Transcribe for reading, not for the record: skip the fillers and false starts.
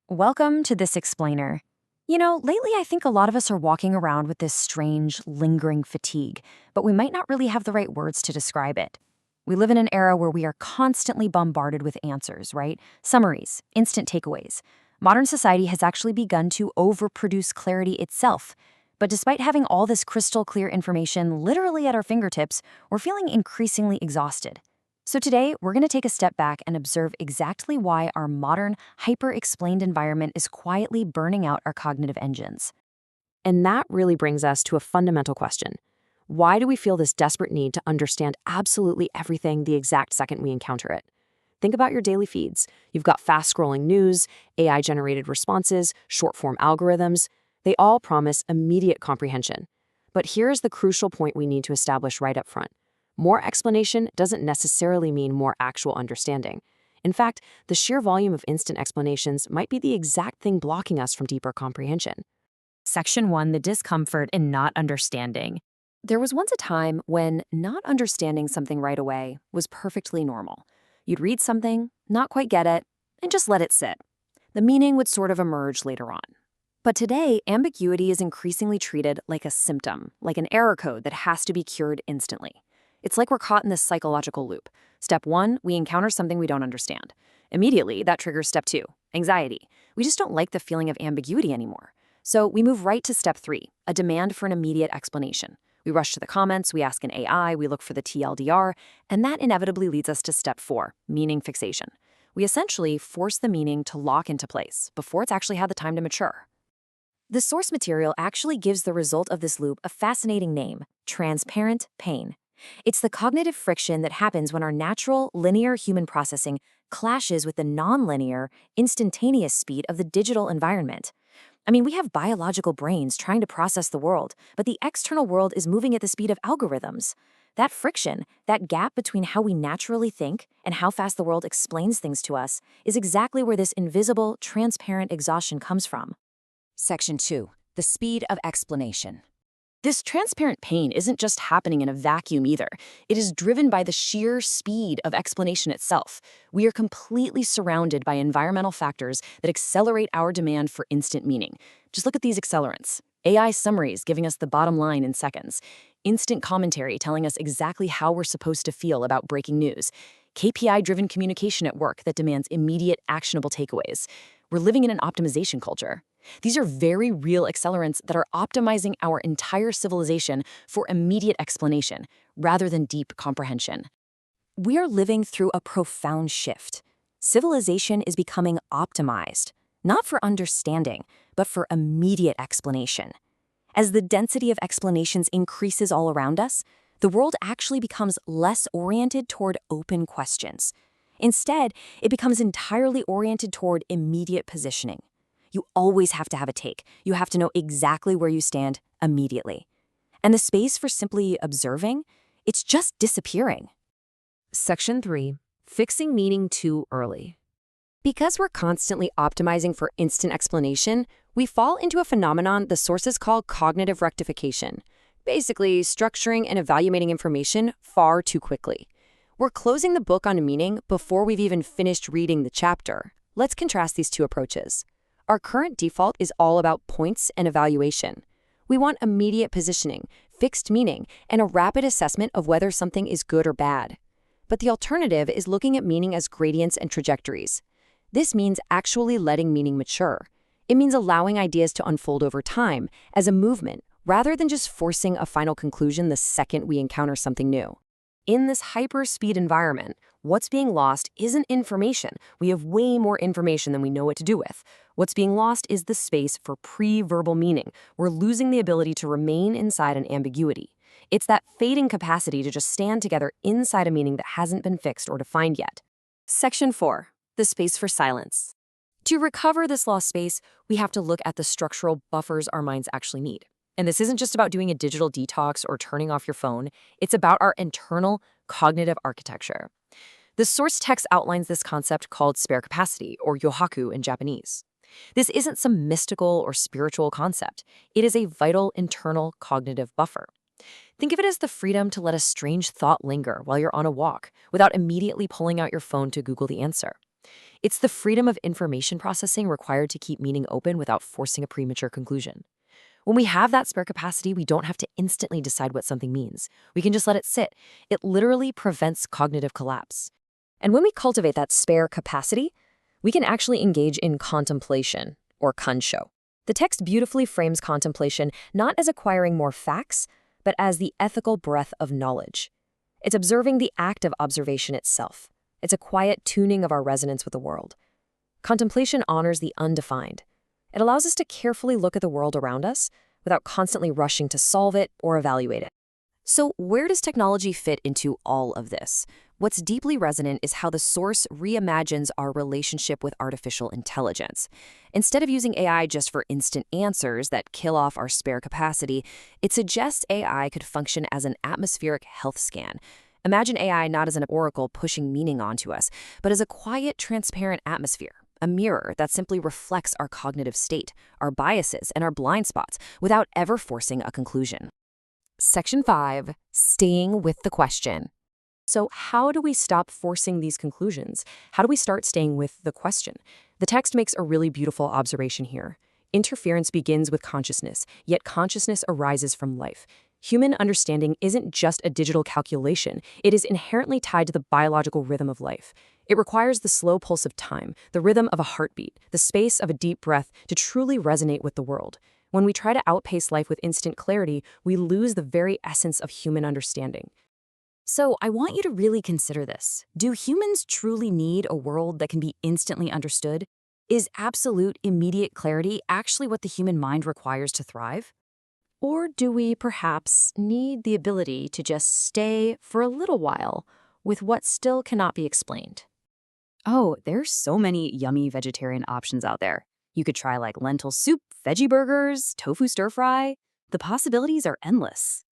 Welcome to This Explainer. Lately I think a lot of us are walking around with this strange, lingering fatigue, but we might not really have the right words to describe it. We live in an era where we are constantly bombarded with answers, right? Summaries, instant takeaways. Modern society has actually begun to overproduce clarity itself. But despite having all this crystal clear information literally at our fingertips, we're feeling increasingly exhausted. So today, we're going to take a step back and observe exactly why our modern, hyper-explained environment is quietly burning out our cognitive engines. And that really brings us to a fundamental question. Why do we feel this desperate need to understand absolutely everything the exact second we encounter it? Think about your daily feeds. You've got fast-scrolling news, AI-generated responses, short-form algorithms. They all promise immediate comprehension. But here's the crucial point we need to establish right up front. More explanation doesn't necessarily mean more actual understanding. In fact, the sheer volume of instant explanations might be the exact thing blocking us from deeper comprehension. Section 1, the discomfort in not understanding. There was once a time when not understanding something right away was perfectly normal. You'd read something, not quite get it, and just let it sit. The meaning would sort of emerge later on. But today, ambiguity is increasingly treated like a symptom, like an error code that has to be cured instantly. It's like we're caught in this psychological loop. Step 1, we encounter something we don't understand. Immediately, that triggers step 2, anxiety. We just don't like the feeling of ambiguity anymore. So we move right to step 3, a demand for an immediate explanation. We rush to the comments, we ask an AI, we look for the TLDR, and that inevitably leads us to step 4, meaning fixation. We essentially force the meaning to lock into place before it's actually had the time to mature. The source material actually gives the result of this loop a fascinating name, transparent pain. It's the cognitive friction that happens when our natural, linear human processing clashes with the nonlinear, instantaneous speed of the digital environment. We have biological brains trying to process the world, but the external world is moving at the speed of algorithms. That friction, that gap between how we naturally think and how fast the world explains things to us, is exactly where this invisible, transparent exhaustion comes from. Section 2. The speed of explanation. This transparent pain isn't just happening in a vacuum either. It is driven by the sheer speed of explanation itself. We are completely surrounded by environmental factors that accelerate our demand for instant meaning. Just look at these accelerants. AI summaries giving us the bottom line in seconds. Instant commentary telling us exactly how we're supposed to feel about breaking news. KPI-driven communication at work that demands immediate, actionable takeaways. We're living in an optimization culture. These are very real accelerants that are optimizing our entire civilization for immediate explanation, rather than deep comprehension. We are living through a profound shift. Civilization is becoming optimized, not for understanding, but for immediate explanation. As the density of explanations increases all around us, the world actually becomes less oriented toward open questions. Instead, it becomes entirely oriented toward immediate positioning. You always have to have a take. You have to know exactly where you stand immediately. And the space for simply observing, it's just disappearing. Section 3. Fixing meaning too early. Because we're constantly optimizing for instant explanation, we fall into a phenomenon the sources call cognitive rectification, basically structuring and evaluating information far too quickly. We're closing the book on a meaning before we've even finished reading the chapter. Let's contrast these two approaches. Our current default is all about points and evaluation. We want immediate positioning, fixed meaning, and a rapid assessment of whether something is good or bad. But the alternative is looking at meaning as gradients and trajectories. This means actually letting meaning mature. It means allowing ideas to unfold over time as a movement, rather than just forcing a final conclusion the second we encounter something new. In this hyper-speed environment, what's being lost isn't information. We have way more information than we know what to do with. What's being lost is the space for pre-verbal meaning. We're losing the ability to remain inside an ambiguity. It's that fading capacity to just stand together inside a meaning that hasn't been fixed or defined yet. Section 4. The space for silence. To recover this lost space, we have to look at the structural buffers our minds actually need. And this isn't just about doing a digital detox or turning off your phone. It's about our internal cognitive architecture. The source text outlines this concept called spare capacity, or yohaku in Japanese. This isn't some mystical or spiritual concept. It is a vital internal cognitive buffer. Think of it as the freedom to let a strange thought linger while you're on a walk without immediately pulling out your phone to Google the answer. It's the freedom of information processing required to keep meaning open without forcing a premature conclusion. When we have that spare capacity, we don't have to instantly decide what something means. We can just let it sit. It literally prevents cognitive collapse. And when we cultivate that spare capacity, we can actually engage in contemplation, or kansho. The text beautifully frames contemplation not as acquiring more facts, but as the ethical breath of knowledge. It's observing the act of observation itself. It's a quiet tuning of our resonance with the world. Contemplation honors the undefined. It allows us to carefully look at the world around us without constantly rushing to solve it or evaluate it. So where does technology fit into all of this? What's deeply resonant is how the source reimagines our relationship with artificial intelligence. Instead of using AI just for instant answers that kill off our spare capacity, it suggests AI could function as an atmospheric health scan. Imagine AI not as an oracle pushing meaning onto us, but as a quiet, transparent atmosphere, a mirror that simply reflects our cognitive state, our biases, and our blind spots without ever forcing a conclusion. Section 5, Staying with the Question. So how do we stop forcing these conclusions? How do we start staying with the question? The text makes a really beautiful observation here. Interference begins with consciousness, yet consciousness arises from life. Human understanding isn't just a digital calculation. It is inherently tied to the biological rhythm of life. It requires the slow pulse of time, the rhythm of a heartbeat, the space of a deep breath to truly resonate with the world. When we try to outpace life with instant clarity, we lose the very essence of human understanding. So I want you to really consider this. Do humans truly need a world that can be instantly understood? Is absolute, immediate clarity actually what the human mind requires to thrive? Or do we perhaps need the ability to just stay for a little while with what still cannot be explained? Oh, there's so many yummy vegetarian options out there. You could try like lentil soup, veggie burgers, tofu stir fry. The possibilities are endless.